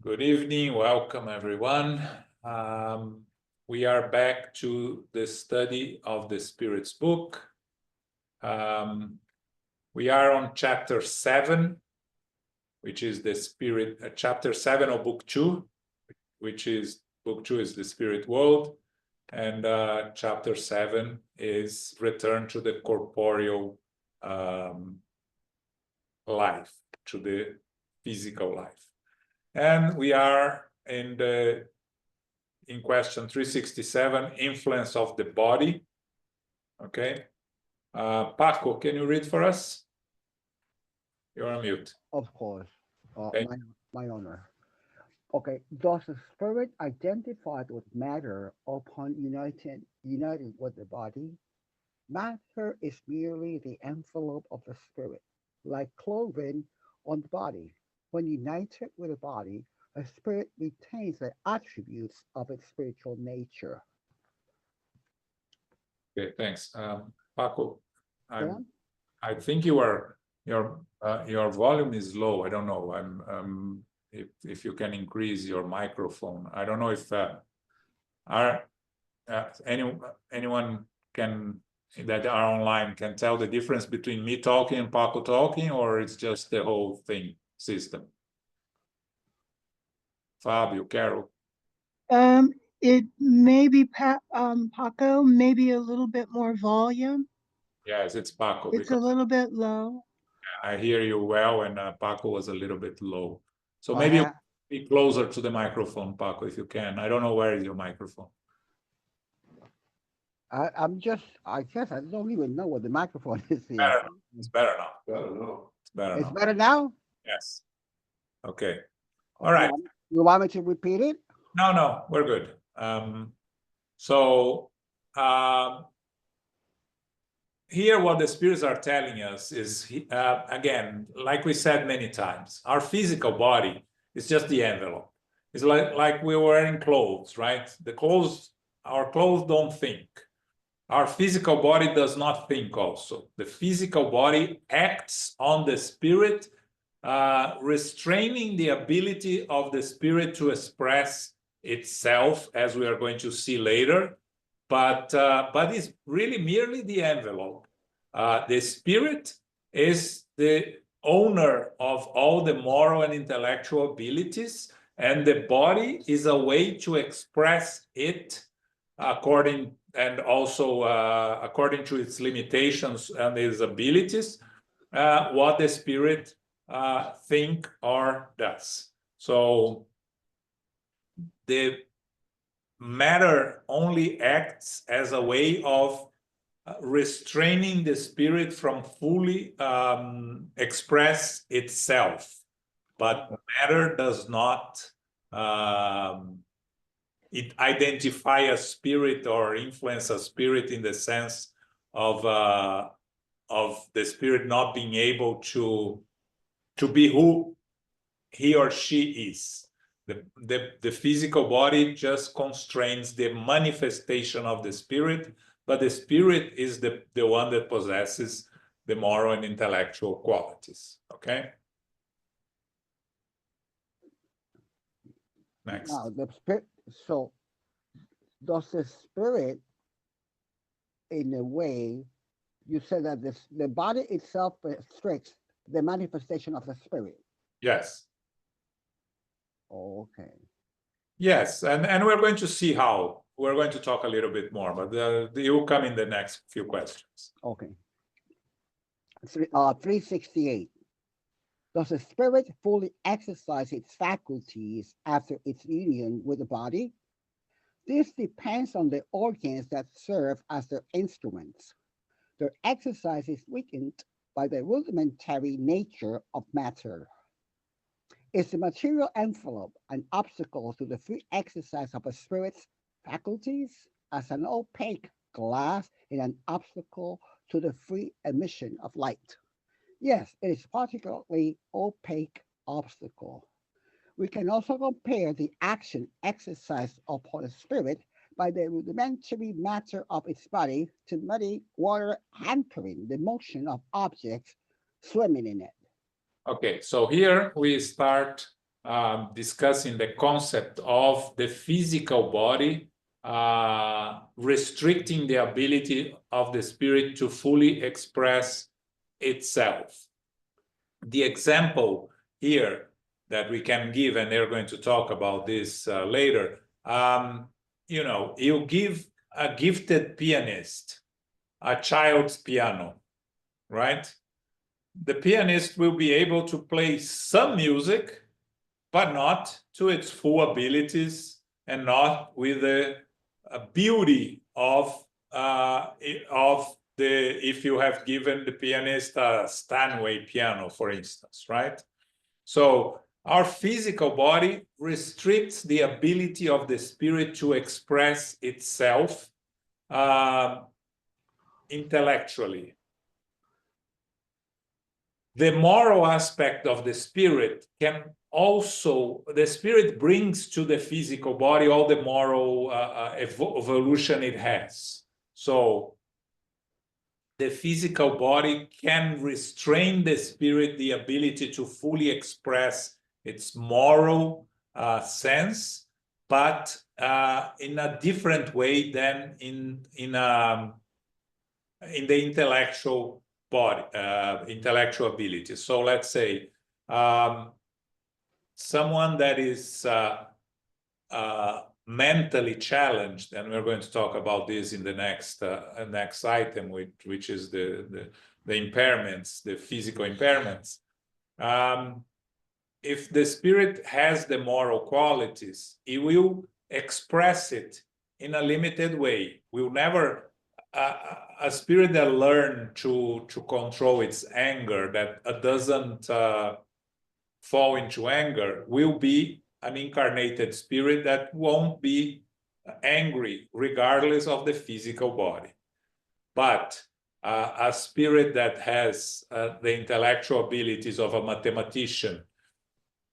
Good evening, welcome everyone. We are back to the study of the Spirit's book. We are on chapter 7, which is the Spirit, chapter 7 of book 2, which is book 2 is the Spirit World, and chapter 7 is Return to the Corporeal life, to the physical life. And we are in question 367, influence of the body. Okay. Paco, can you read for us? You're on mute. Of course, Okay. my honor. Okay, thus the spirit identified with matter upon united with the body. Matter is merely the envelope of the spirit, like clothing on the body. When united with the body, a spirit retains the attributes of its spiritual nature. Okay, thanks. Paco, Go on. I think your volume is low. I don't know. If you can increase your microphone. I don't know if anyone can that are online can tell the difference between me talking and Paco talking, or it's just the whole thing system. Fabio, Carol. It may be Paco, maybe a little bit more volume. Yes, it's Paco. It's a little bit low. I hear you well, and Paco was a little bit low. So I maybe have- be closer to the microphone, Paco, if you can. I don't know where is your microphone. I guess I don't even know what the microphone is here. Better now. It's better now. It's better It's now. better now? Yes. Okay. All right. You want me to repeat it? No, we're good. So here what the spirits are telling us is, again, like we said many times, our physical body is just the envelope. It's like we're wearing clothes, right? Our clothes don't think. Our physical body does not think also. The physical body acts on the spirit, restraining the ability of the spirit to express itself, as we are going to see later. But it's really merely the envelope. The spirit is the owner of all the moral and intellectual abilities, and the body is a way to express it according to its limitations and its abilities, what the spirit think or does. So the matter only acts as a way of restraining the spirit from fully express itself, but matter does not it identify a spirit or influence a spirit in the sense of the spirit not being able to be who he or she is. The physical body just constrains the manifestation of the spirit, but the spirit is the one that possesses the moral and intellectual qualities. Okay. Next. Now, the spirit, so does the spirit, in a way, you said that the body itself restricts the manifestation of the spirit? Yes. Okay. Yes, and we're going to see how. We're going to talk a little bit more, but it will come in the next few questions. Okay. 368. Does the spirit fully exercise its faculties after its union with the body? This depends on the organs that serve as their instruments. Their exercise is weakened by the rudimentary nature of matter. Is the material envelope an obstacle to the free exercise of a spirit's faculties, as an opaque glass is an obstacle to the free emission of light? Yes, it is particularly opaque obstacle. We can also compare the action exercised upon a spirit by the rudimentary matter of its body to muddy water hampering the motion of objects swimming in it. Okay, so here we start discussing the concept of the physical body restricting the ability of the spirit to fully express itself. The example here that we can give, and they're going to talk about this later, you know, you give a gifted pianist a child's piano, right? The pianist will be able to play some music, but not to its full abilities and not with the beauty of if you have given the pianist a Steinway piano, for instance, right? So our physical body restricts the ability of the spirit to express itself intellectually. The moral aspect of the spirit can also, the spirit brings to the physical body all the moral evolution it has. So the physical body can restrain the spirit, the ability to fully express its moral sense, but in a different way than in the intellectual body, intellectual ability. So let's say someone that is mentally challenged, and we're going to talk about this in the next item, which is the impairments, the physical impairments. If the spirit has the moral qualities, it will express it in a limited way. Will never a spirit that learns to control its anger, that doesn't fall into anger, will be an incarnated spirit that won't be angry regardless of the physical body. But a spirit that has the intellectual abilities of a mathematician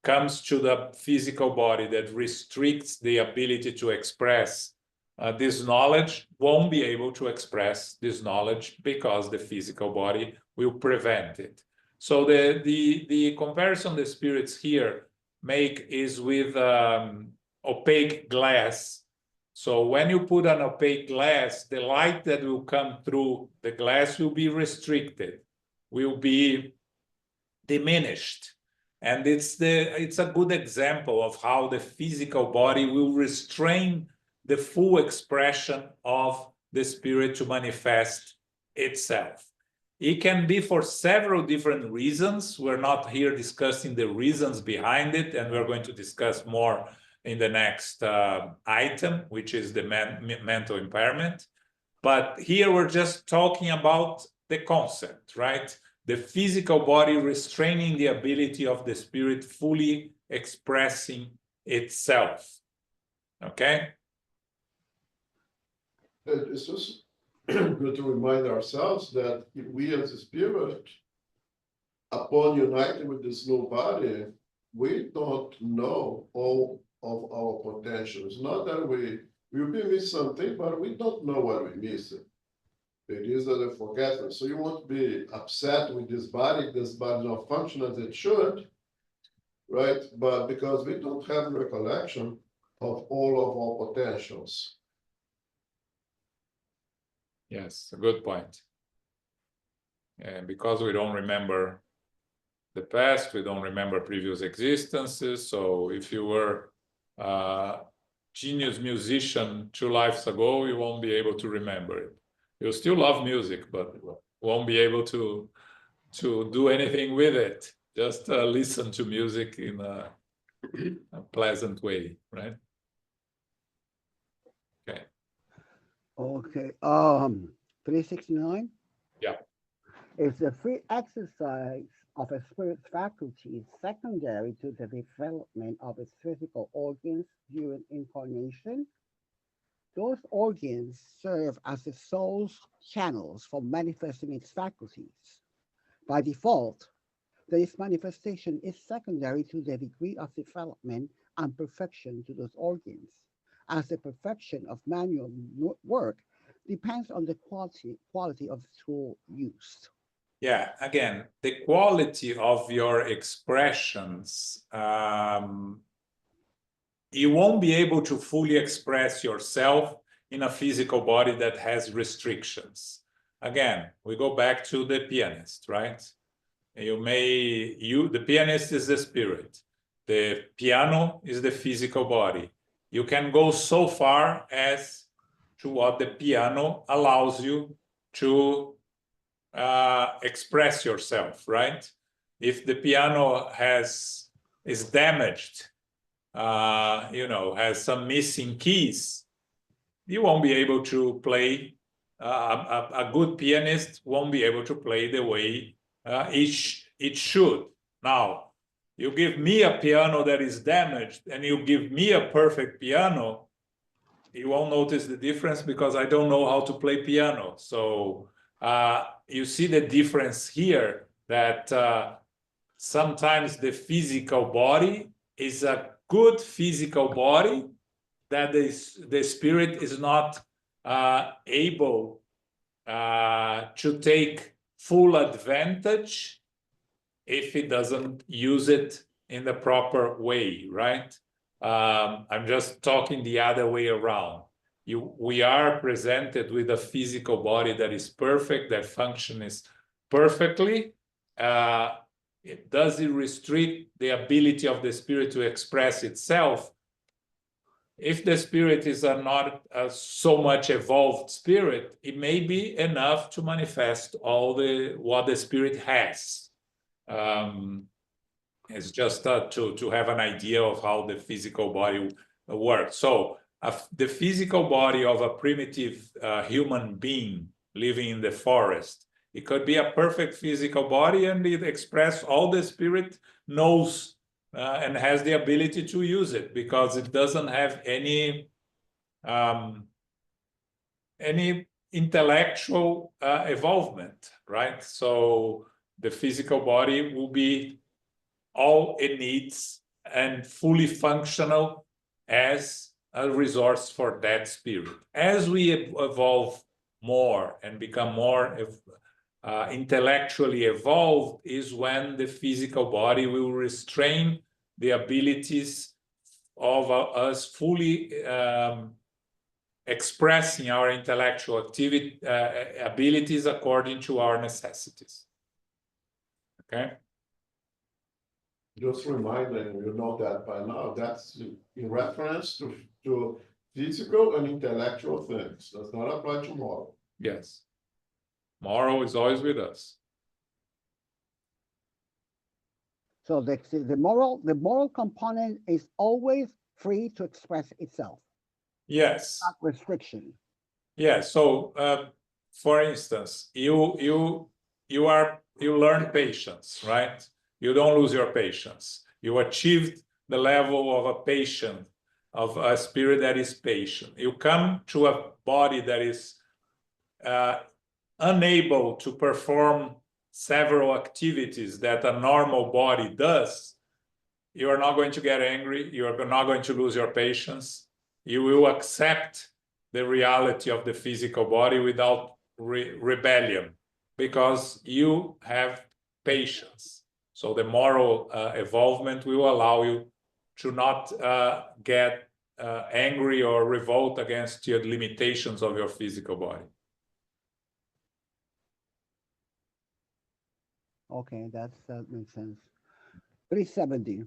comes to the physical body that restricts the ability to express this knowledge, won't be able to express this knowledge because the physical body will prevent it. So the comparison the spirits here make is with opaque glass. So when you put an opaque glass, the light that will come through the glass will be restricted, will be diminished. And it's a good example of how the physical body will restrain the full expression of the spirit to manifest itself. It can be for several different reasons. We're not here discussing the reasons behind it, and we're going to discuss more in the next item, which is the mental impairment. But here we're just talking about the concept, right? The physical body restraining the ability of the spirit fully expressing itself. Okay? It's just good to remind ourselves that we as a spirit, upon uniting with this new body, we don't know all of our potentials. Not that we be miss something, but we don't know what we miss. It is a forgetfulness. So you won't be upset with this body not function as it should, right? But because we don't have recollection of all of our potentials. Yes, a good point. And because we don't remember the past, we don't remember previous existences. So if you were a genius musician 2 lives ago, you won't be able to remember it. You'll still love music, but won't be able to do anything with it. Just listen to music in a pleasant way, right? Okay. Okay. 369. Yeah. Is the free exercise of a spirit's faculties secondary to the development of its physical organs during incarnation? Those organs serve as the soul's channels for manifesting its faculties. By default, this manifestation is secondary to the degree of development and perfection to those organs, as the perfection of manual work depends on the quality of the tool used. Yeah, again, the quality of your expressions, you won't be able to fully express yourself in a physical body that has restrictions. Again, we go back to the pianist, right? The pianist is the spirit. The piano is the physical body. You can go so far as to what the piano allows you to express yourself, right? If the piano is damaged, has some missing keys, you won't be able to play. A good pianist won't be able to play the way it should. Now, you give me a piano that is damaged and you give me a perfect piano, you won't notice the difference because I don't know how to play piano. So you see the difference here that sometimes the physical body is a good physical body that the spirit is not able to take full advantage if it doesn't use it in the proper way, right? I'm just talking the other way around. We are presented with a physical body that is perfect, that functions perfectly. Does it restrict the ability of the spirit to express itself? If the spirit is not a so much evolved spirit, it may be enough to manifest what the spirit has. It's just to have an idea of how the physical body works. So the physical body of a primitive human being living in the forest, it could be a perfect physical body and it expresses all the spirit knows and has the ability to use it because it doesn't have any intellectual evolvement, right? So the physical body will be all it needs and fully functional as a resource for that spirit. As we evolve more and become more intellectually evolved is when the physical body will restrain the abilities of us fully expressing our intellectual abilities according to our necessities. Okay? Just reminding you know that by now, that's in reference to physical and intellectual things. Does not apply to moral. Yes. Moral is always with us. So the moral component is always free to express itself. Yes. Not restriction. Yeah. So, for instance, you learn patience, right? You don't lose your patience. You achieved the level of a patient, of a spirit that is patient. You come to a body that is unable to perform several activities that a normal body does. You are not going to get angry. You are not going to lose your patience. You will accept the reality of the physical body without rebellion because you have patience. So the moral evolvement will allow you to not get angry or revolt against the limitations of your physical body. Okay, that makes sense. 370.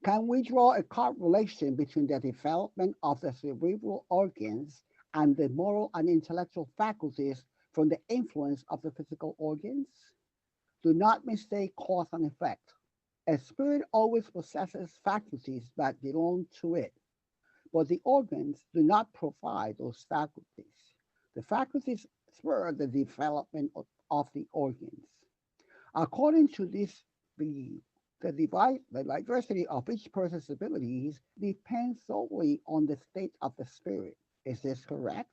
Can we draw a correlation between the development of the cerebral organs and the moral and intellectual faculties from the influence of the physical organs? Do not mistake cause and effect. A spirit always possesses faculties that belong to it, but the organs do not provide those faculties. The faculties spur the development of the organs. According to this, the diversity of each person's abilities depends solely on the state of the spirit. Is this correct?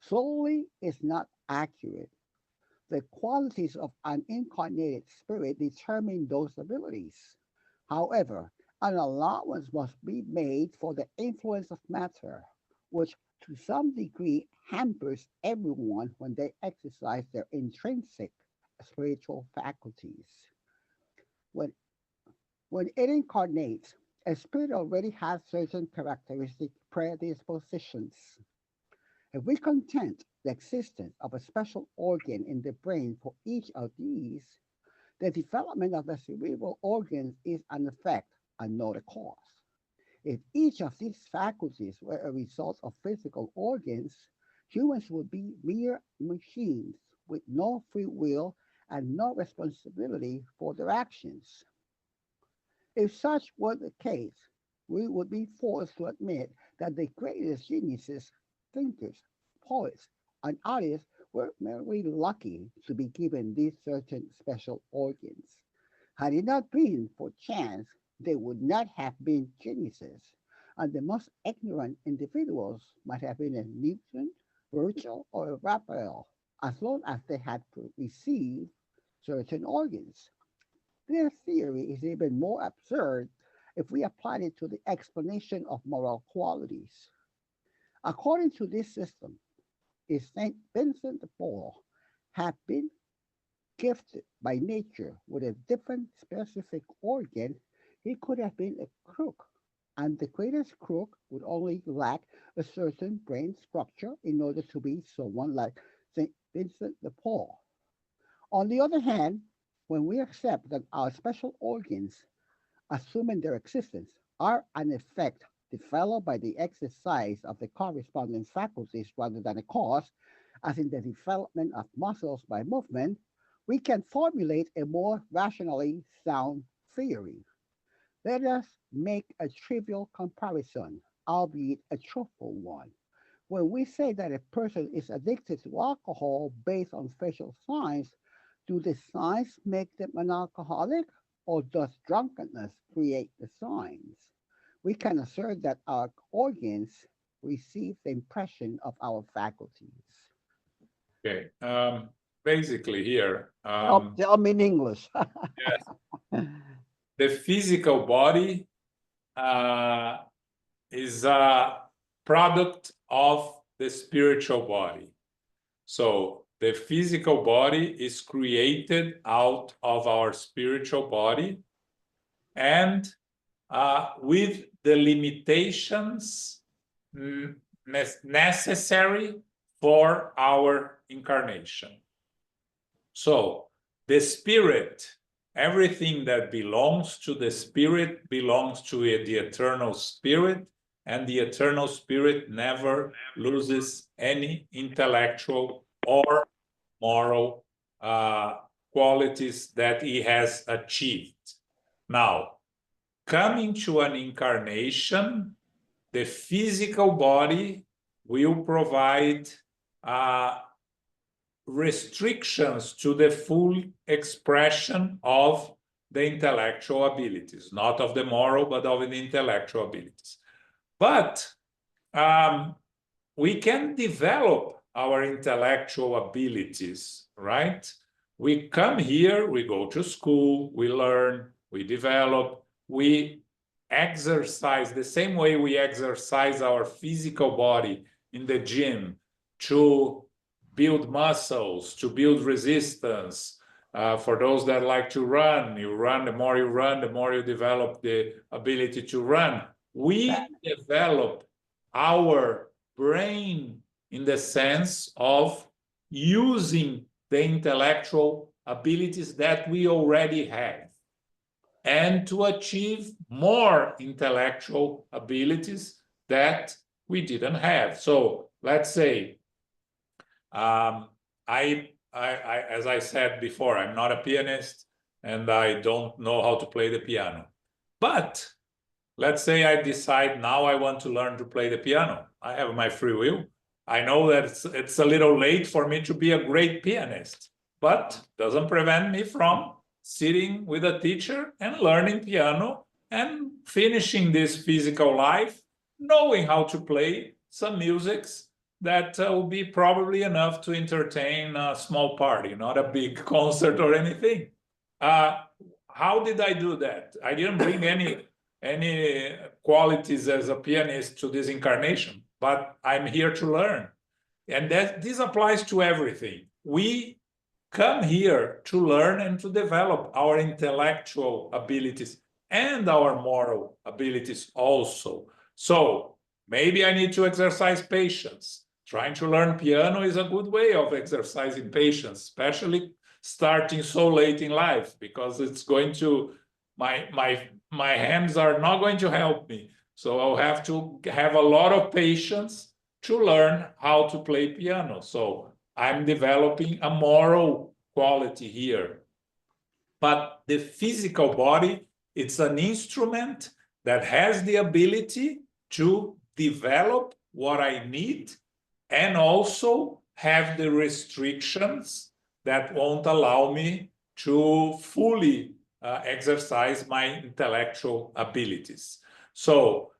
Solely is not accurate. The qualities of an incarnated spirit determine those abilities. However, an allowance must be made for the influence of matter, which to some degree hampers everyone when they exercise their intrinsic spiritual faculties. When, when it incarnates, a spirit already has certain characteristic predispositions. If we content the existence of a special organ in the brain for each of these, the development of the cerebral organs is an effect and not a cause. If each of these faculties were a result of physical organs, humans would be mere machines with no free will and no responsibility for their actions. If such were the case, we would be forced to admit that the greatest geniuses, thinkers, poets, and artists were merely lucky to be given these certain special organs. Had it not been for chance, they would not have been geniuses, and the most ignorant individuals might have been a Newton, Virgil, or a Raphael, as long as they had received certain organs. This theory is even more absurd if we applied it to the explanation of moral qualities. According to this system, if St. Vincent de Paul had been gifted by nature with a different specific organ, he could have been a crook, and the greatest crook would only lack a certain brain structure in order to be someone like St. Vincent de Paul. On the other hand, when we accept that our special organs, assuming their existence, are an effect developed by the exercise of the corresponding faculties rather than a cause, as in the development of muscles by movement, we can formulate a more rationally sound theory. Let us make a trivial comparison, albeit a truthful one. When we say that a person is addicted to alcohol based on facial signs, do the signs make them an alcoholic, or does drunkenness create the signs? We can assert that our organs receive the impression of our faculties. Okay. Basically here, Tell me in English. yes, the physical body is a product of the spiritual body. So the physical body is created out of our spiritual body, and with the limitations necessary for our incarnation. So the spirit, everything that belongs to the spirit belongs to the eternal spirit, and the eternal spirit never loses any intellectual or moral qualities that he has achieved. Now, coming to an incarnation, the physical body will provide restrictions to the full expression of the intellectual abilities, not of the moral, but of the intellectual abilities. But we can develop our intellectual abilities, right? We come here, we go to school, we learn, we develop, we exercise the same way we exercise our physical body in the gym to build muscles, to build resistance. For those that like to run, you run, the more you develop the ability to run. We develop our brain in the sense of using the intellectual abilities that we already have, and to achieve more intellectual abilities that we didn't have. So let's say, as I said before, I'm not a pianist and I don't know how to play the piano. But let's say I decide now I want to learn to play the piano. I have my free will. I know that it's a little late for me to be a great pianist, but doesn't prevent me from sitting with a teacher and learning piano and finishing this physical life, knowing how to play some musics that will be probably enough to entertain a small party, not a big concert or anything. How did I do that? I didn't bring any qualities as a pianist to this incarnation, but I'm here to learn. And this applies to everything. We come here to learn and to develop our intellectual abilities and our moral abilities also. So maybe I need to exercise patience. Trying to learn piano is a good way of exercising patience, especially starting so late in life, because it's going to, my hands are not going to help me. So I'll have to have a lot of patience to learn how to play piano. So I'm developing a moral quality here. But the physical body, it's an instrument that has the ability to develop what I need and also have the restrictions that won't allow me to fully exercise my intellectual abilities. So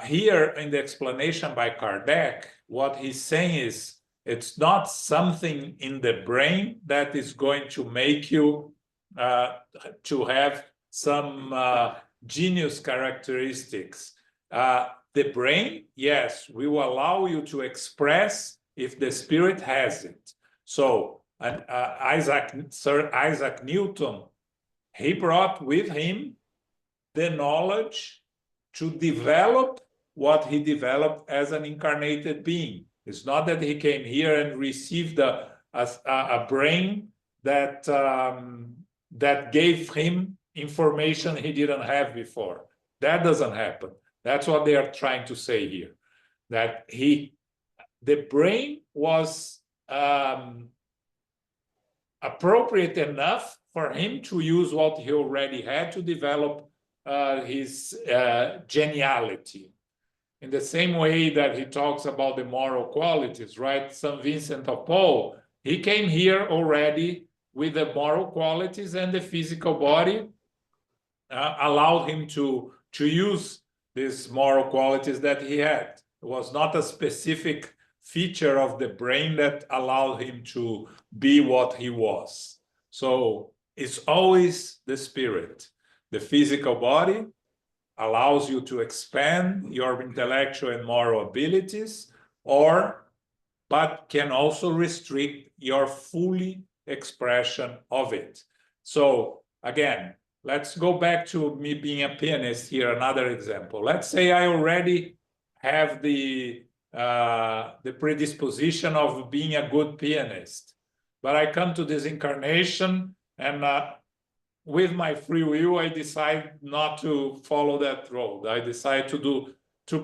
here in the explanation by Kardec, what he's saying is it's not something in the brain that is going to make you to have some genius characteristics. The brain, yes, will allow you to express if the spirit has it. So Sir Isaac Newton, he brought with him the knowledge to develop what he developed as an incarnated being. It's not that he came here and received a brain that that gave him information he didn't have before. That doesn't happen. That's what they are trying to say here. That the brain was appropriate enough for him to use what he already had to develop his geniality. In the same way that he talks about the moral qualities, right? St. Vincent of Paul, he came here already with the moral qualities, and the physical body allowed him to use these moral qualities that he had. It was not a specific feature of the brain that allowed him to be what he was. So it's always the spirit. The physical body allows you to expand your intellectual and moral abilities, but can also restrict your fully expression of it. So again, let's go back to me being a pianist here, another example. Let's say I already have the predisposition of being a good pianist, but I come to this incarnation and with my free will, I decide not to follow that road. I decide to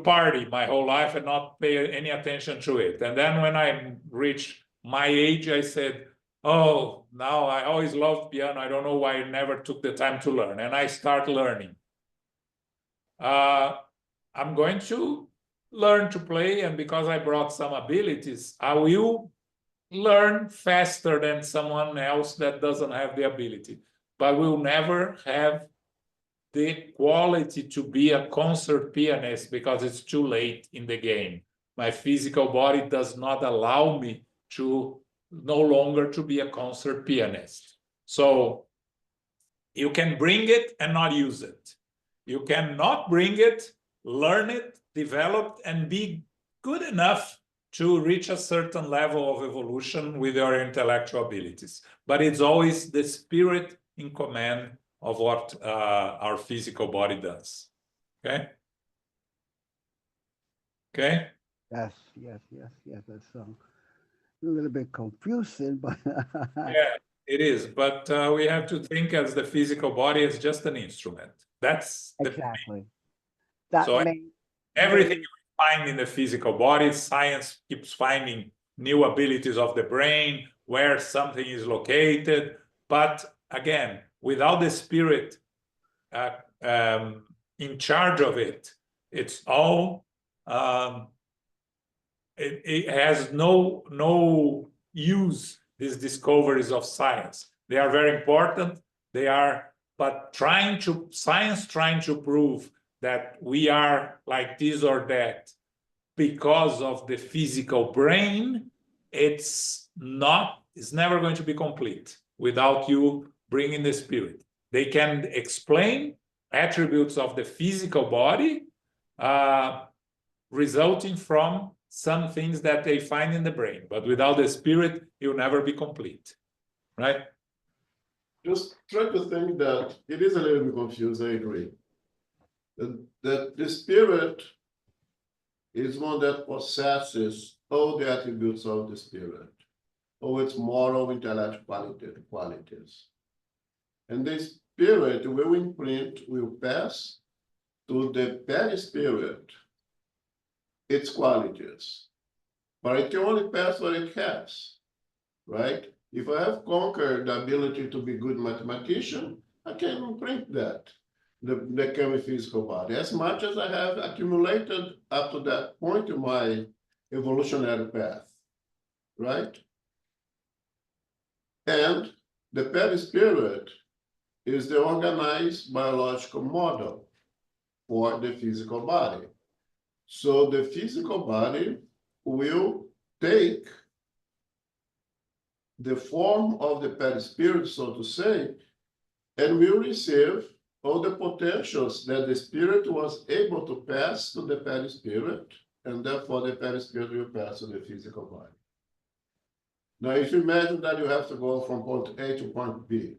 party my whole life and not pay any attention to it. And then when I reach my age, I said, oh, now I always loved piano. I don't know why I never took the time to learn. And I start learning. I'm going to learn to play, and because I brought some abilities, I will learn faster than someone else that doesn't have the ability, but will never have the quality to be a concert pianist because it's too late in the game. My physical body does not allow me to no longer to be a concert pianist. So you can bring it and not use it. You cannot bring it, learn it, develop, and be good enough to reach a certain level of evolution with your intellectual abilities. But it's always the spirit in command of what our physical body does. Okay? Okay? Yes. That's a little bit confusing, but Yeah, it is. But we have to think as the physical body is just an instrument. That's exactly. That so may everything you find in the physical body, science keeps finding new abilities of the brain, where something is located. But again, without the spirit in charge of it, it's all it has no use. These discoveries of science, they are very important. They are, but science trying to prove that we are like this or that because of the physical brain, it's never going to be complete without you bringing the spirit. They can explain attributes of the physical body resulting from some things that they find in the brain, but without the spirit, you'll never be complete. right? Just try to think that it is a little bit confused, I agree. That the spirit is one that possesses all the attributes of the spirit, all its moral, intellectual qualities. And the spirit will imprint, will pass to the perispirit its qualities. But it can only pass what it has, right? If I have conquered the ability to be a good mathematician, I can imprint that, the chemi-physical body, as much as I have accumulated up to that point in my evolutionary path, right? And the perispirit is the organized biological model for the physical body. So the physical body will take the form of the perispirit, so to say, and will receive all the potentials that the spirit was able to pass to the perispirit, and therefore the perispirit will pass to the physical body. Now, if you imagine that you have to go from point A to point B,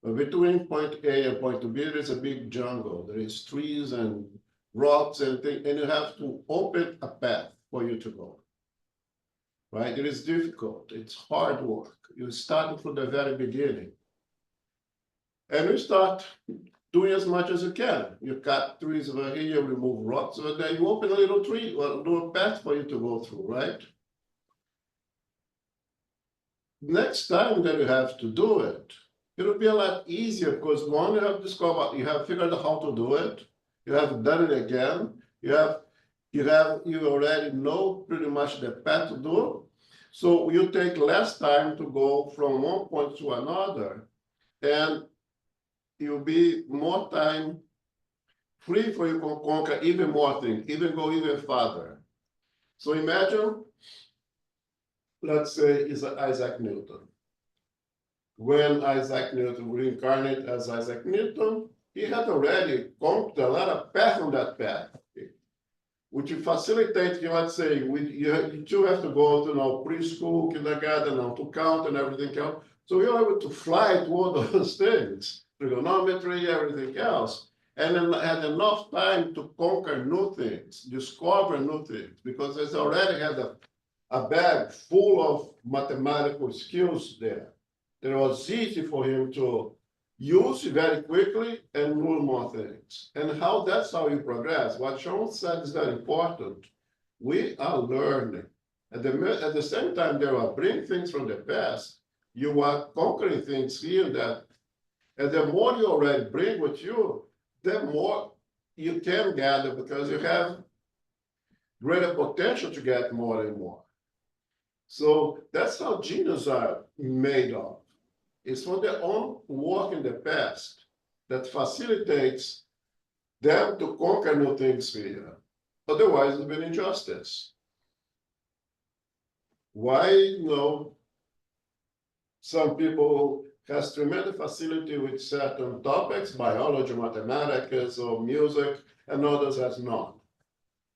but between point A and point B, there is a big jungle. There is trees and rocks and things, and you have to open a path for you to go. Right? It is difficult. It's hard work. You start from the very beginning. And you start doing as much as you can. You cut trees over here, you remove rocks over there, you open a little tree, or a little path for you to go through, right? Next time that you have to do it, it'll be a lot easier because one, you have discovered, you have figured out how to do it, you have done it again, you already know pretty much the path to do. So you take less time to go from one point to another, and you'll be more time free for you to conquer even more things, even go even farther. So imagine, let's say, is Isaac Newton. When Isaac Newton reincarnated as Isaac Newton, he had already conquered a lot of path on that path, which will facilitate you, let's say, you two have to go to preschool, kindergarten, to count and everything else. So you're able to fly toward those things, trigonometry, everything else, and then had enough time to conquer new things, discover new things, because he's already had a bag full of mathematical skills there. It was easy for him to use very quickly and learn more things. And that's how you progress. What Sean said is very important. We are learning. At the same time, there are bring things from the past. You are conquering things here that, and the more you already bring with you, the more you can gather because you have greater potential to get more and more. So that's how geniuses are made of. It's for their own work in the past that facilitates them to conquer new things here. Otherwise, it's been injustice. Why some people has tremendous facility with certain topics, biology, mathematics, or music, and others has not.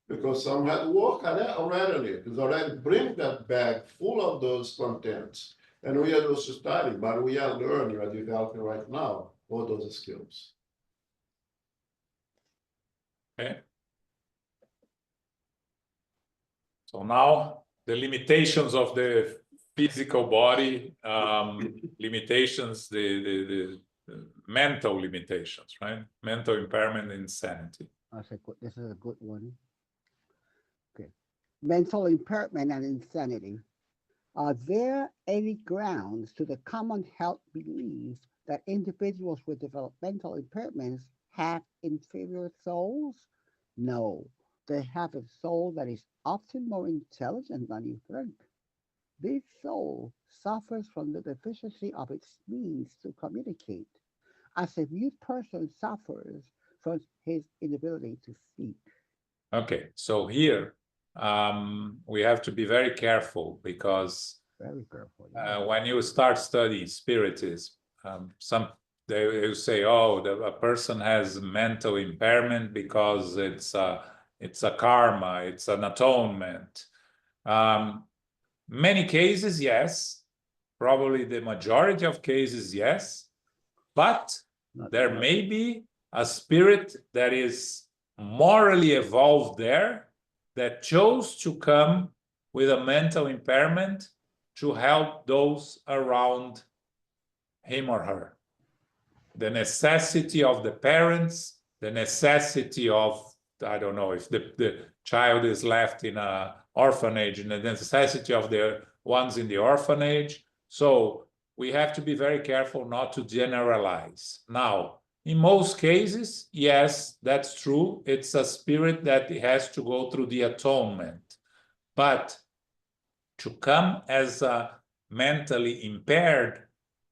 Because some had work already. It's already bring that bag full of those contents. And we are also studying, but we are learning, we are developing right now all those skills. Okay. So now the limitations of the physical body, limitations, the mental limitations, right? Mental impairment, insanity. This is a good one. Okay. Mental impairment and insanity. Are there any grounds to the common held belief that individuals with developmental impairments have inferior souls? No, they have a soul that is often more intelligent than you think. This soul suffers from the deficiency of its means to communicate, as a mute person suffers from his inability to speak. Okay, so here we have to be very careful because Very careful. Yeah. when you start studying spiritism, they will say, "Oh, a person has mental impairment because it's a karma, it's an atonement." Many cases, yes, probably the majority of cases, yes, but there may be a spirit that is morally evolved there that chose to come with a mental impairment to help those around him or her. The necessity of the parents, the necessity of, I don't know, if the child is left in an orphanage, and the necessity of the ones in the orphanage. So we have to be very careful not to generalize. Now, in most cases, yes, that's true. It's a spirit that has to go through the atonement. But to come as a mentally impaired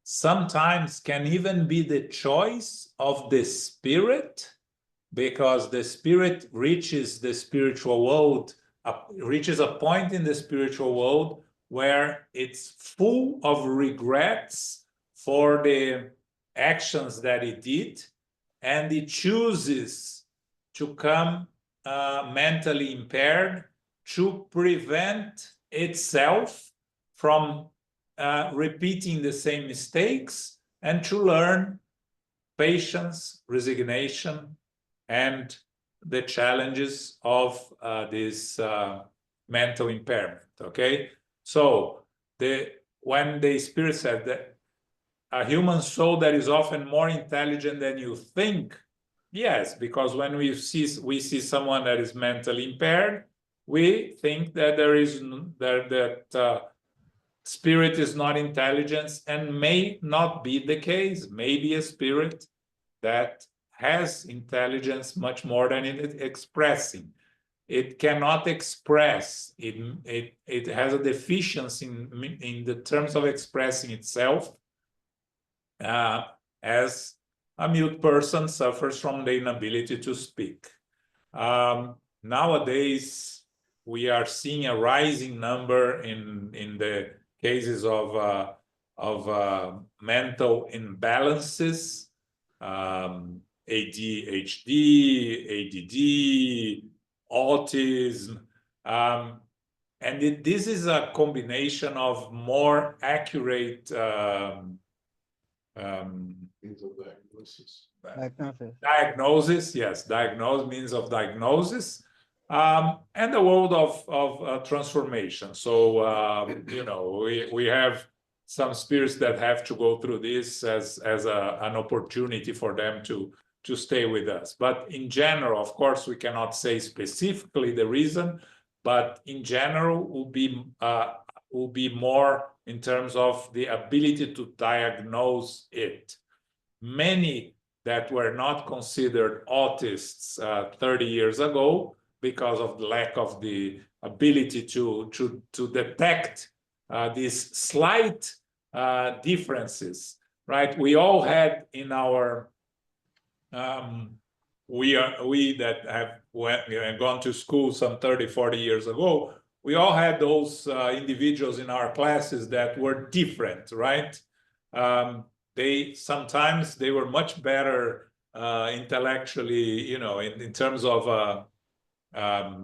sometimes can even be the choice of the spirit, because the spirit reaches the spiritual world, reaches a point in the spiritual world where it's full of regrets for the actions that it did, and it chooses to come mentally impaired to prevent itself from repeating the same mistakes, and to learn patience, resignation, and the challenges of this mental impairment, okay? So when the Spirit said that a human soul that is often more intelligent than you think, yes, because when we see someone that is mentally impaired, we think that spirit is not intelligence, and may not be the case. Maybe a spirit that has intelligence much more than it expressing. It cannot express. It has a deficiency in the terms of expressing itself, as a mute person suffers from the inability to speak. Nowadays, we are seeing a rising number in the cases of mental imbalances, ADHD, ADD, autism, and this is a combination of more accurate Means of diagnosis. Diagnosis. Yes, means of diagnosis, and the world of transformation. So, you know, we have some spirits that have to go through this as an opportunity for them to stay with us. But in general, of course, we cannot say specifically the reason, but in general will be more in terms of the ability to diagnose it. Many that were not considered autists 30 years ago, because of the lack of the ability to detect these slight differences, right? We all had in our we that have gone to school some 30, 40 years ago, we all had those individuals in our classes that were different, right? Sometimes they were much better intellectually, you know, in terms of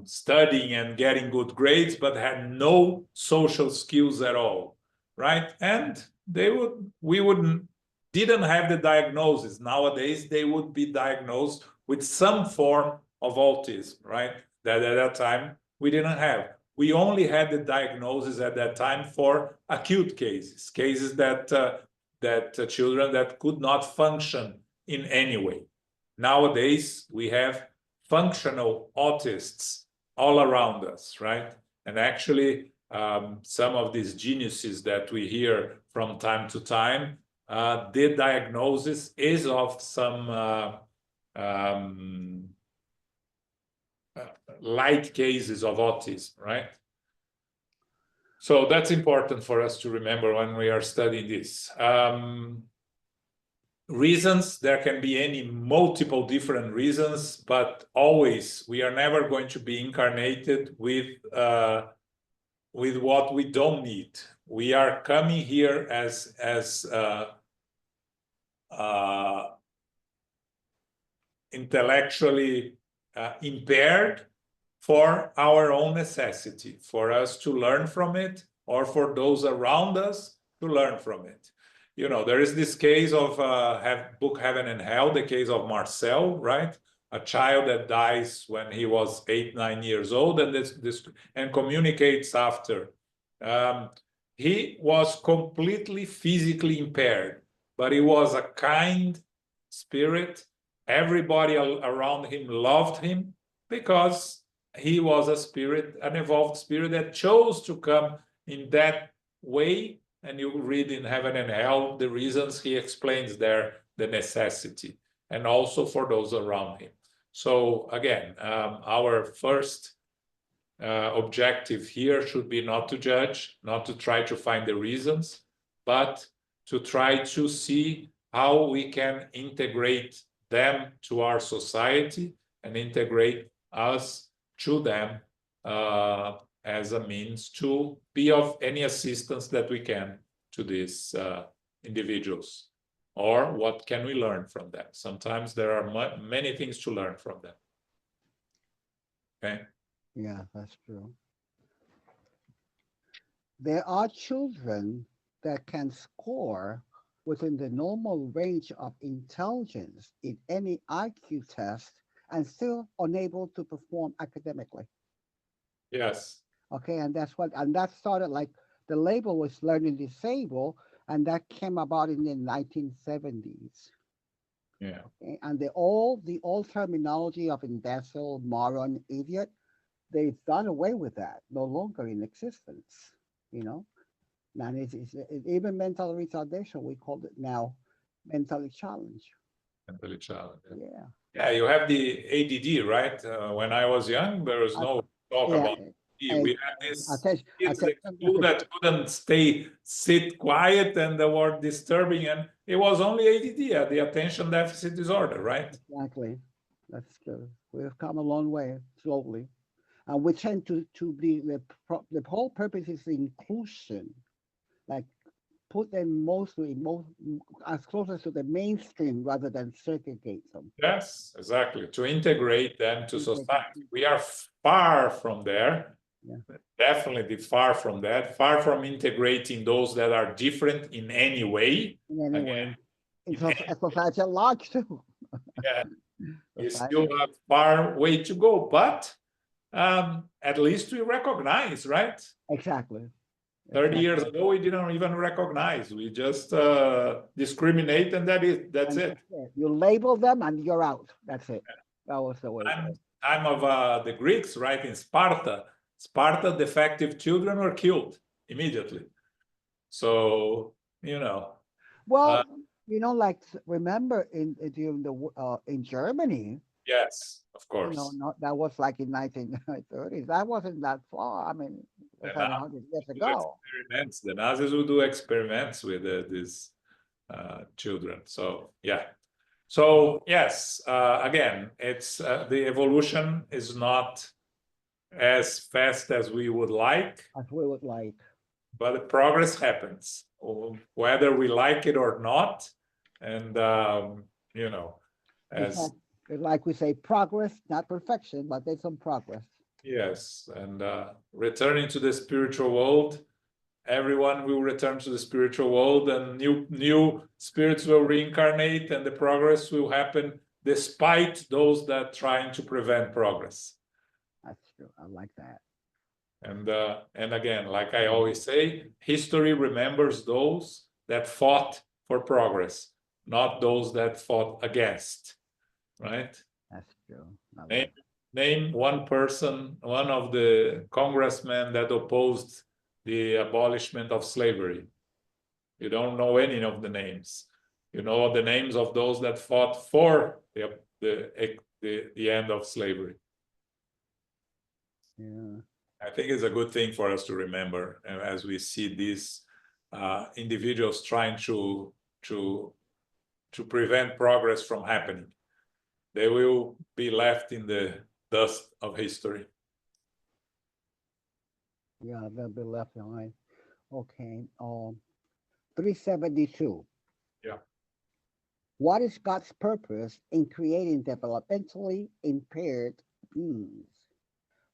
studying and getting good grades, but had no social skills at all, right? And didn't have the diagnosis. Nowadays, they would be diagnosed with some form of autism, right? That at that time we didn't have. We only had the diagnosis at that time for acute cases that children that could not function in any way. Nowadays, we have functional autists all around us, right? And actually, some of these geniuses that we hear from time to time, the diagnosis is of some light cases of autism, right? So that's important for us to remember when we are studying this. Reasons, there can be multiple different reasons, but always we are never going to be incarnated with what we don't need. We are coming here as intellectually impaired for our own necessity, for us to learn from it, or for those around us to learn from it. You know, there is this case of book Heaven and Hell, the case of Marcel, right? A child that dies when he was 8, 9 years old, and and communicates after. He was completely physically impaired, but he was a kind spirit. Everybody around him loved him because he was a spirit, an evolved spirit that chose to come in that way. And you read in Heaven and Hell the reasons he explains there, the necessity, and also for those around him. So again, our first objective here should be not to judge, not to try to find the reasons, but to try to see how we can integrate them to our society and integrate us to them as a means to be of any assistance that we can to these individuals. Or what can we learn from them? Sometimes there are many things to learn from them. Okay. Yeah, that's true. There are children that can score within the normal range of intelligence in any IQ test and still unable to perform academically. Yes. Okay, and that started like the label was learning disabled, and that came about in the 1970s. Yeah. Okay, and the old terminology of imbecile, moron, idiot, they've done away with that, no longer in existence. You know, and even mental retardation, we call it now mentally challenged. Mentally challenged. Yeah. Yeah, you have the ADD, right? When I was young, there was no talk Yeah, about ADD. We had this kids at school that couldn't sit quiet, and they were disturbing, and it was only ADD, the attention deficit disorder, right? Exactly. That's true. We've come a long way slowly. And we tend to be the whole purpose is inclusion, like put them mostly as close to the mainstream rather than segregate them. Yes, exactly. To integrate them to Integrate. society. We are far from there. Yeah. Definitely far from that. Far from integrating those that are different in any way. In any way, Again, it's in a society at large too. yeah, you Society. still have far way to go, but at least we recognize, right? Exactly. 30 years ago, we didn't even recognize. We just discriminate, and that's it. You label them and you're out. That's it. That was the way. Time of the Greeks, right? In Sparta, defective children were killed immediately. So, you know. Well, like remember during the in Germany. Yes, of course. That was like in 1930s. That wasn't that far. I mean, it was 100 years ago. The Nazis would do experiments with these children. So yeah. So yes, again, it's the evolution is not as fast as we would like. But the progress happens, whether we like it or not. And as like we say, progress, not perfection, but there's some progress. Yes, and returning to the spiritual world, everyone will return to the spiritual world, and new spirits will reincarnate, and the progress will happen despite those that trying to prevent progress. That's true. I like that. And again, like I always say, history remembers those that fought for progress, not those that fought against. Right? That's true. Name one person, one of the congressmen that opposed the abolishment of slavery. You don't know any of the names. You know the names of those that fought for the end of slavery. Yeah. I think it's a good thing for us to remember as we see these individuals trying to prevent progress from happening. They will be left in the dust of history. Yeah, they'll be left behind. Okay. 372. Yeah. What is God's purpose in creating developmentally impaired beings?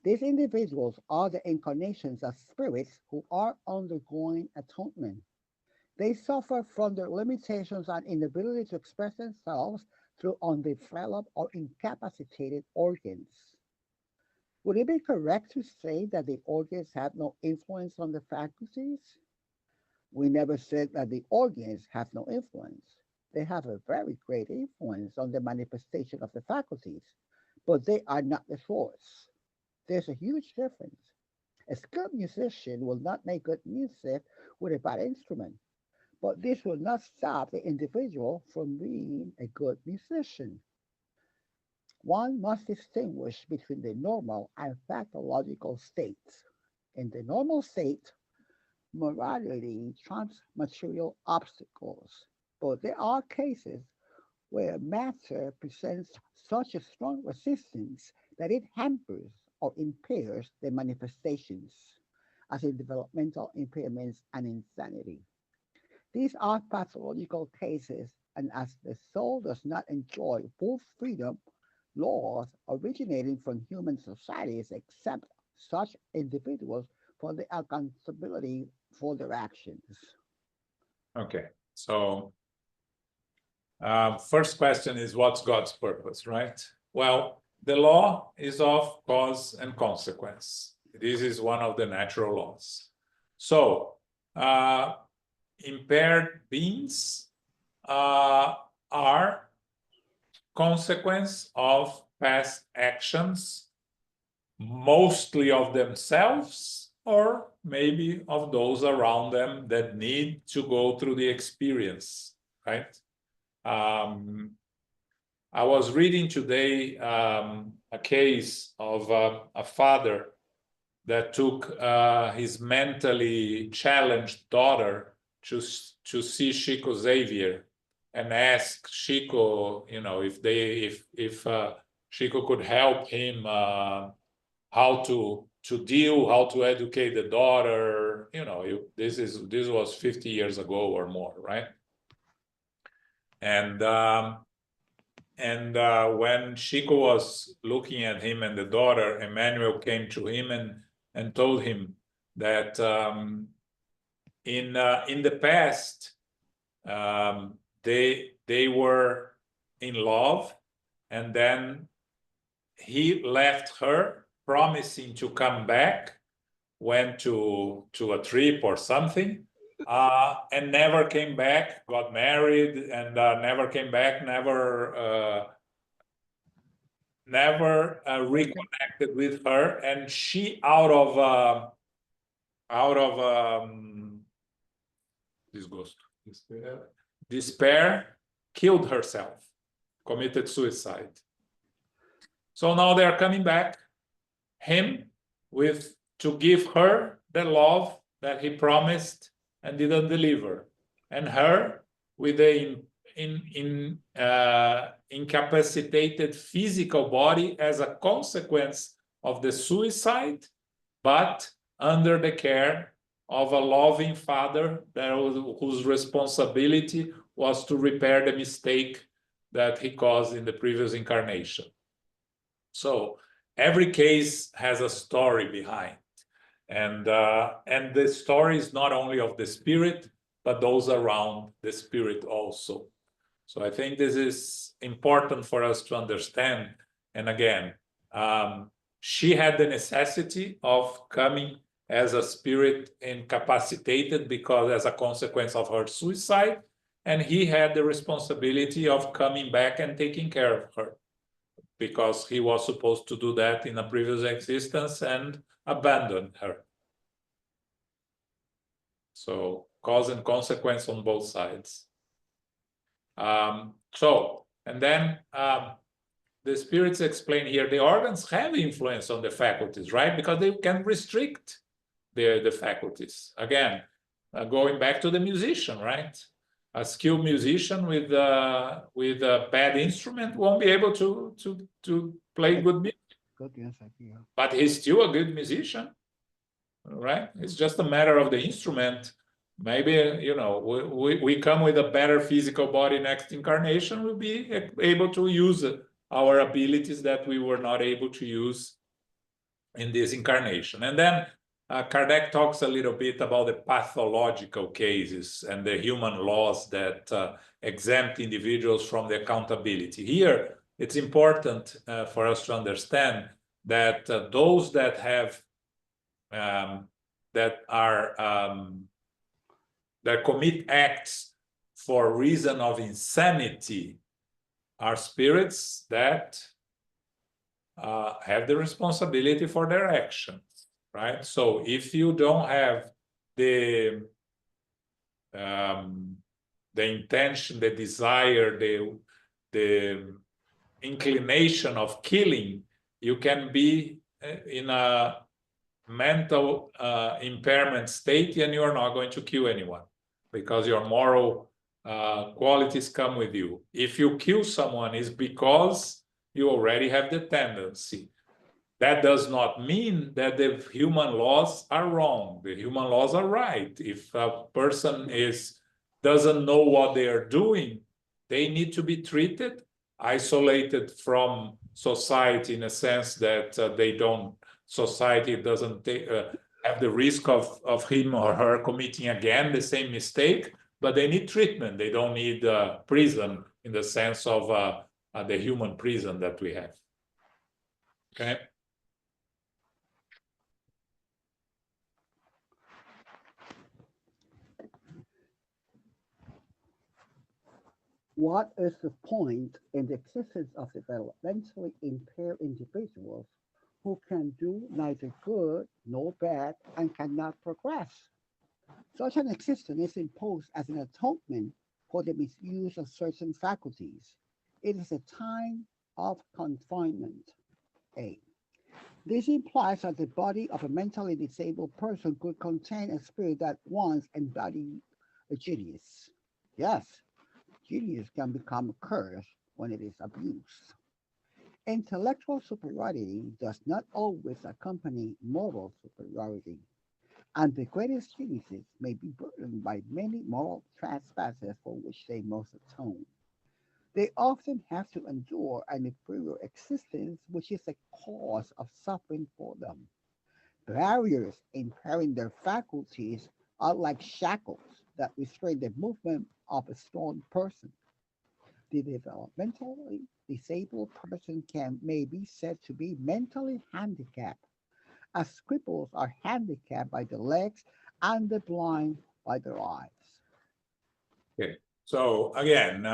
These individuals are the incarnations of spirits who are undergoing atonement. They suffer from their limitations and inability to express themselves through undeveloped or incapacitated organs. Would it be correct to say that the organs have no influence on the faculties? We never said that the organs have no influence. They have a very great influence on the manifestation of the faculties, but they are not the source. There's a huge difference. A skilled musician will not make good music with a bad instrument, but this will not stop the individual from being a good musician. One must distinguish between the normal and pathological states. In the normal state, morality trumps material obstacles, but there are cases where matter presents such a strong resistance that it hampers or impairs the manifestations, as in developmental impairments and insanity. These are pathological cases, and as the soul does not enjoy full freedom, laws originating from human societies exempt such individuals from the accountability for their actions. Okay, so first question is, what's God's purpose, right? Well, the law is of cause and consequence. This is one of the natural laws. So impaired beings are consequence of past actions, mostly of themselves or maybe of those around them that need to go through the experience, right? I was reading today a case of a father that took his mentally challenged daughter to see Chico Xavier and asked Chico, you know, if Chico could help him how to educate the daughter. You know, this was 50 years ago or more, right? And when Chico was looking at him and the daughter, Emmanuel came to him and told him that in the past they were in love, and then he left her, promising to come back, went to a trip or something, and never came back, got married and never came back, never reconnected with her, and she out of this ghost despair killed herself, committed suicide. So now they are coming back, him to give her the love that he promised and didn't deliver, and her with a incapacitated physical body as a consequence of the suicide, but under the care of a loving father whose responsibility was to repair the mistake that he caused in the previous incarnation. So every case has a story behind, and the story is not only of the spirit, but those around the spirit also. So I think this is important for us to understand. And again, she had the necessity of coming as a spirit incapacitated because as a consequence of her suicide, and he had the responsibility of coming back and taking care of her, because he was supposed to do that in a previous existence and abandoned her. So cause and consequence on both sides. And then the spirits explain here, the organs have influence on the faculties, right? Because they can restrict the faculties. Again, going back to the musician, right? A skilled musician with a bad instrument won't be able to play good music. Good music, yeah. But he's still a good musician, right? It's just a matter of the instrument. Maybe, you know, we come with a better physical body next incarnation, we'll be able to use our abilities that we were not able to use in this incarnation. And then Kardec talks a little bit about the pathological cases and the human laws that exempt individuals from the accountability. Here, it's important for us to understand that those that have that commit acts for reason of insanity are spirits that have the responsibility for their actions, right? So if you don't have the intention, the desire, the inclination of killing, you can be in a mental impairment state, and you are not going to kill anyone because your moral qualities come with you. If you kill someone, it's because you already have the tendency. That does not mean that the human laws are wrong. The human laws are right. If a person doesn't know what they are doing, they need to be treated, isolated from society in a sense that society doesn't have the risk of him or her committing again the same mistake, but they need treatment. They don't need prison in the sense of the human prison that we have. Okay. What is the point in the existence of developmentally impaired individuals who can do neither good nor bad and cannot progress? Such an existence is imposed as an atonement for the misuse of certain faculties. It is a time of confinement. A. This implies that the body of a mentally disabled person could contain a spirit that once embodied a genius. Yes, genius can become a curse when it is abused. Intellectual superiority does not always accompany moral superiority, and the greatest geniuses may be burdened by many moral trespasses for which they must atone. They often have to endure an inferior existence, which is a cause of suffering for them. Barriers impairing their faculties are like shackles that restrain the movement of a strong person. The developmentally disabled person may be said to be mentally handicapped, as cripples are handicapped by the legs and the blind by their eyes. Okay. So again,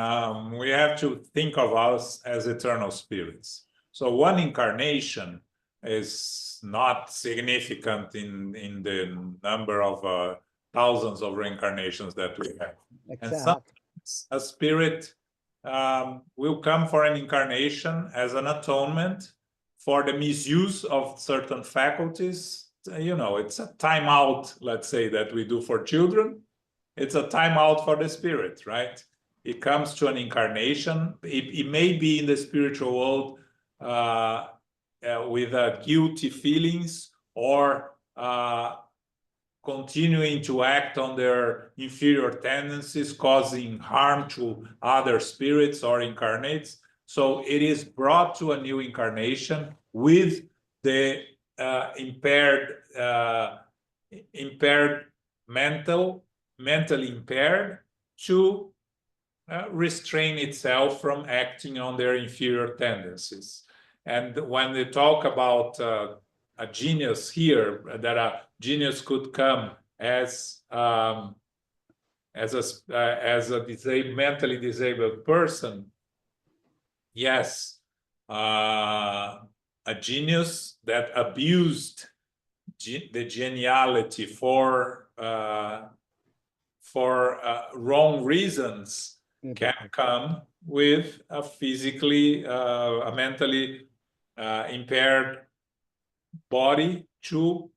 we have to think of us as eternal spirits. So one incarnation is not significant in the number of thousands of reincarnations that we have. Exactly. And sometimes a spirit will come for an incarnation as an atonement for the misuse of certain faculties. You know, it's a timeout, let's say, that we do for children. It's a timeout for the spirit, right? It comes to an incarnation. It may be in the spiritual world with guilty feelings or continuing to act on their inferior tendencies, causing harm to other spirits or incarnates. So it is brought to a new incarnation with the mentally impaired to restrain itself from acting on their inferior tendencies. And when they talk about a genius here, that a genius could come as a mentally disabled person, yes, a genius that abused the geniality for wrong reasons can come with a physically, a mentally impaired body to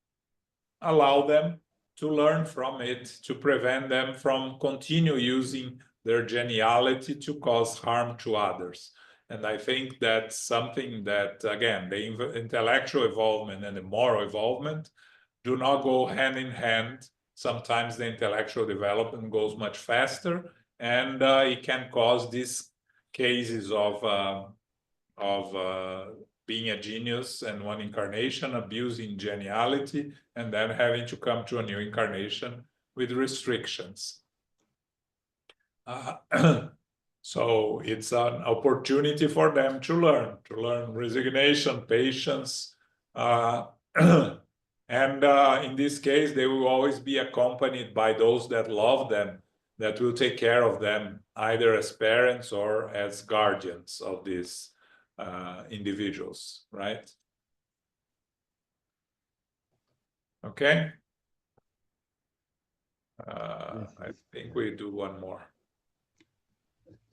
allow them to learn from it, to prevent them from continue using their geniality to cause harm to others. And I think that's something that, again, the intellectual evolvement and the moral evolvement do not go hand in hand. Sometimes the intellectual development goes much faster, and it can cause these cases of being a genius in one incarnation, abusing geniality, and then having to come to a new incarnation with restrictions. So it's an opportunity for them to learn resignation, patience, and in this case, they will always be accompanied by those that love them, that will take care of them, either as parents or as guardians of these individuals, right? Okay. I think we do one more.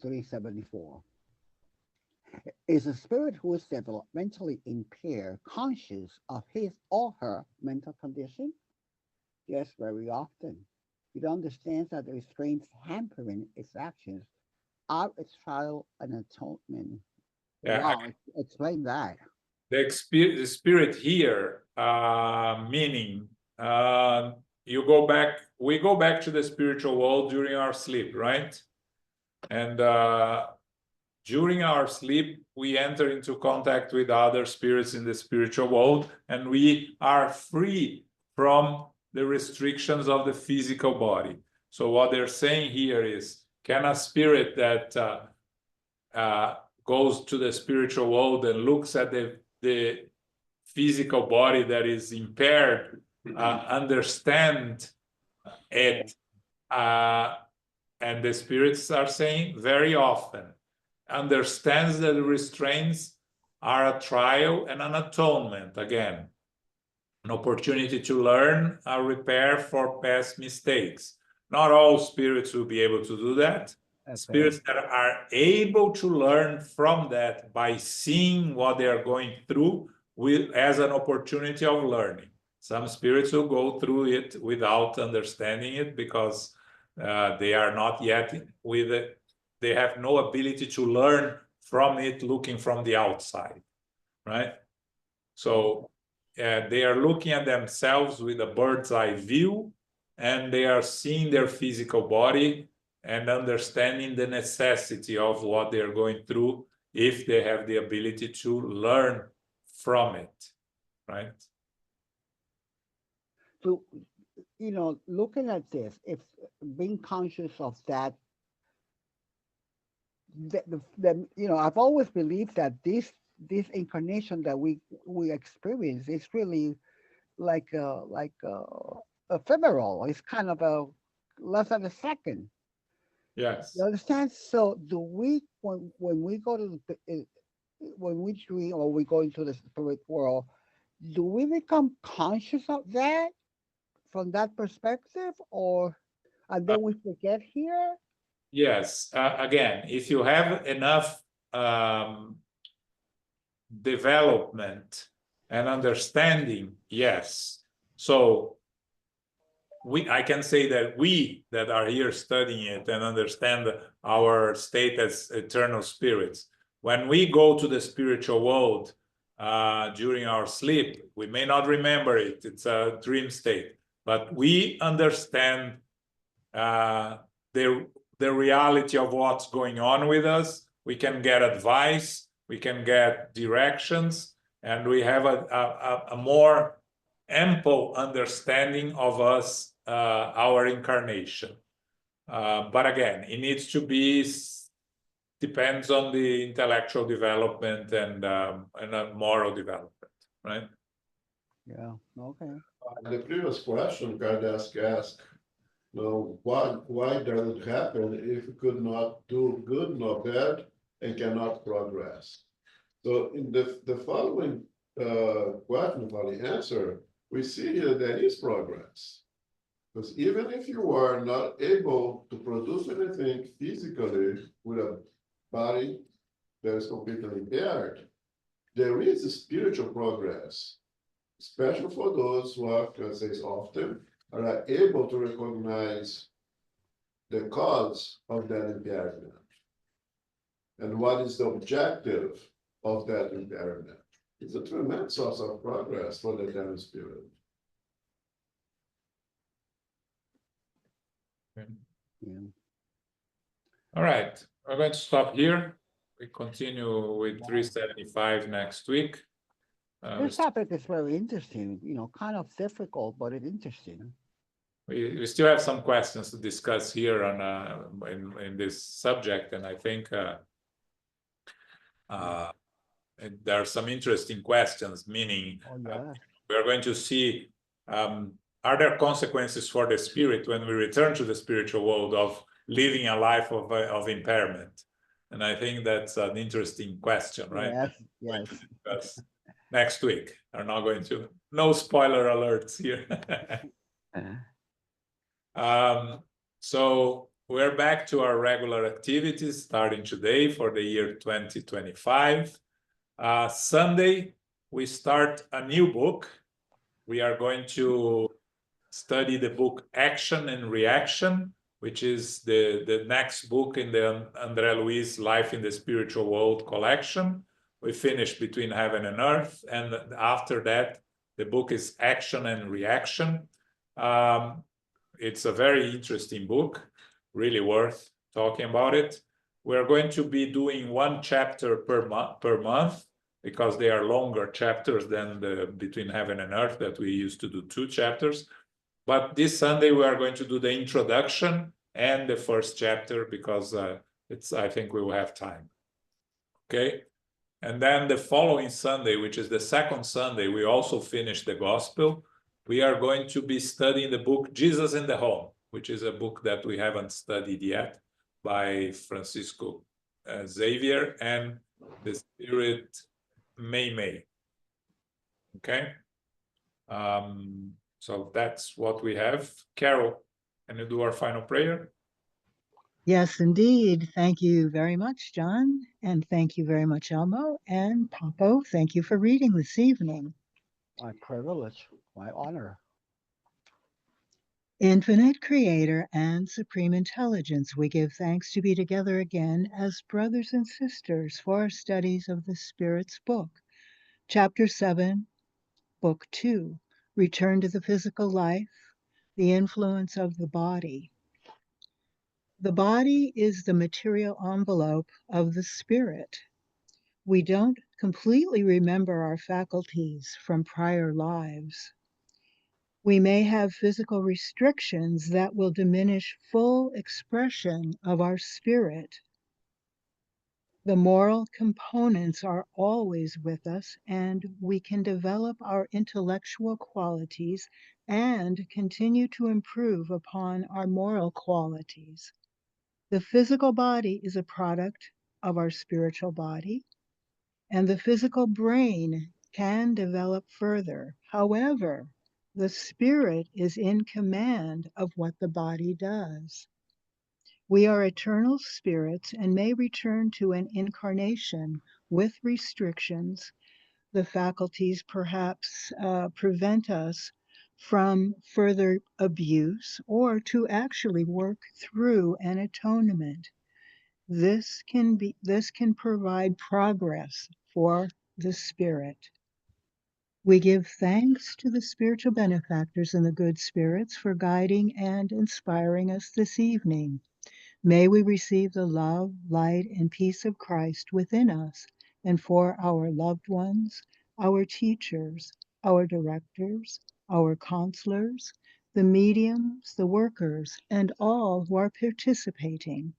374. Is a spirit who is developmentally impaired conscious of his or her mental condition? Yes, very often. It understands that the restraints hampering its actions are its trial and atonement. Yeah, Wow, explain that. the spirit here, meaning we go back to the spiritual world during our sleep, right? And during our sleep, we enter into contact with other spirits in the spiritual world, and we are free from the restrictions of the physical body. So what they're saying here is, can a spirit that goes to the spiritual world and looks at the physical body that is impaired, understand it? And the spirits are saying very often, understands that the restraints are a trial and an atonement, again, an opportunity to learn, a repair for past mistakes. Not all spirits will be able to do that. Okay. Spirits that are able to learn from that by seeing what they are going through as an opportunity of learning. Some spirits will go through it without understanding it because they are not yet with it. They have no ability to learn from it looking from the outside, right? So they are looking at themselves with a bird's eye view, and they are seeing their physical body and understanding the necessity of what they're going through if they have the ability to learn from it, right? So, looking at this, if being conscious of that, I've always believed that this incarnation that we experience is really like ephemeral. It's kind of a less than a second. Yes. You understand? So do we when we go to when we dream or we go into the spirit world, do we become conscious of that from that perspective, and then we forget here? Yes. Again, if you have enough development and understanding, yes. So I can say that we that are here studying it and understand our state as eternal spirits, when we go to the spiritual world during our sleep, we may not remember it. It's a dream state, but we understand the reality of what's going on with us. We can get advice, we can get directions, and we have a more ample understanding of us, our incarnation. But again, it needs to be, depends on the intellectual development and a moral development, right? Yeah, okay. The previous question Kardask asked, why does it happen if we could not do good nor bad and cannot progress? So in the following question, for the answer, we see here there is progress. Because even if you are not able to produce anything physically with a body that is completely impaired, there is a spiritual progress, especially for those who are, as I say often, are able to recognize the cause of that impairment and what is the objective of that impairment. It's a tremendous source of progress for the Eternal Spirit. Yeah. All right, we're going to stop here. We continue with 375 next week. This topic is very interesting, kind of difficult, but it's interesting. We still have some questions to discuss here on in this subject, and I think there are some interesting questions, meaning we are going to see, are there consequences for the spirit when we return to the spiritual world of living a life of impairment? And I think that's an interesting question, right? Yes. Because next week, I'm not going to, no spoiler alerts here. So we're back to our regular activities starting today for the year 2025. Sunday, we start a new book. We are going to study the book Action and Reaction, which is the next book in the André Luiz Life in the Spiritual World collection. We finished Between Heaven and Earth, and after that, the book is Action and Reaction. It's a very interesting book, really worth talking about it. We're going to be doing one chapter per month, because they are longer chapters than the Between Heaven and Earth that we used to do 2 chapters. But this Sunday, we are going to do the introduction and the first chapter because I think we will have time. Okay? And then the following Sunday, which is the second Sunday, we also finish the gospel. We are going to be studying the book Jesus in the Home, which is a book that we haven't studied yet by Francisco Xavier and the Spirit May. Okay? So that's what we have. Carol, can you do our final prayer? Yes, indeed. Thank you very much, John. And thank you very much, Elmo. And Paco, thank you for reading this evening. My privilege, my honor. Infinite Creator and Supreme Intelligence, we give thanks to be together again as brothers and sisters for our studies of the Spirit's book. Chapter 7, Book 2, Return to the Physical Life, the Influence of the Body. The body is the material envelope of the spirit. We don't completely remember our faculties from prior lives. We may have physical restrictions that will diminish full expression of our spirit. The moral components are always with us, and we can develop our intellectual qualities and continue to improve upon our moral qualities. The physical body is a product of our spiritual body, and the physical brain can develop further. However, the spirit is in command of what the body does. We are eternal spirits and may return to an incarnation with restrictions. The faculties perhaps prevent us from further abuse or to actually work through an atonement. This can provide progress for the spirit. We give thanks to the spiritual benefactors and the good spirits for guiding and inspiring us this evening. May we receive the love, light, and peace of Christ within us and for our loved ones, our teachers, our directors, our counselors, the mediums, the workers, and all who are participating.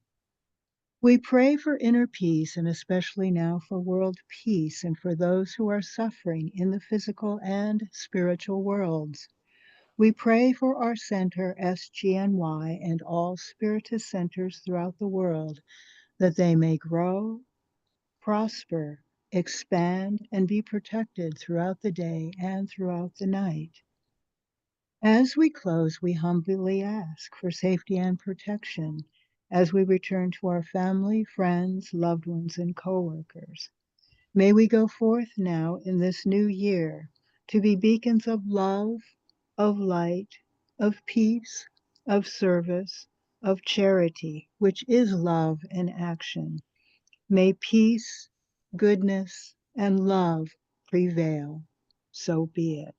We pray for inner peace, and especially now for world peace and for those who are suffering in the physical and spiritual worlds. We pray for our center, SGNY, and all Spiritist centers throughout the world, that they may grow, prosper, expand, and be protected throughout the day and throughout the night. As we close, we humbly ask for safety and protection as we return to our family, friends, loved ones, and co-workers. May we go forth now in this new year to be beacons of love, of light, of peace, of service, of charity, which is love in action. May peace, goodness, and love prevail. So be it.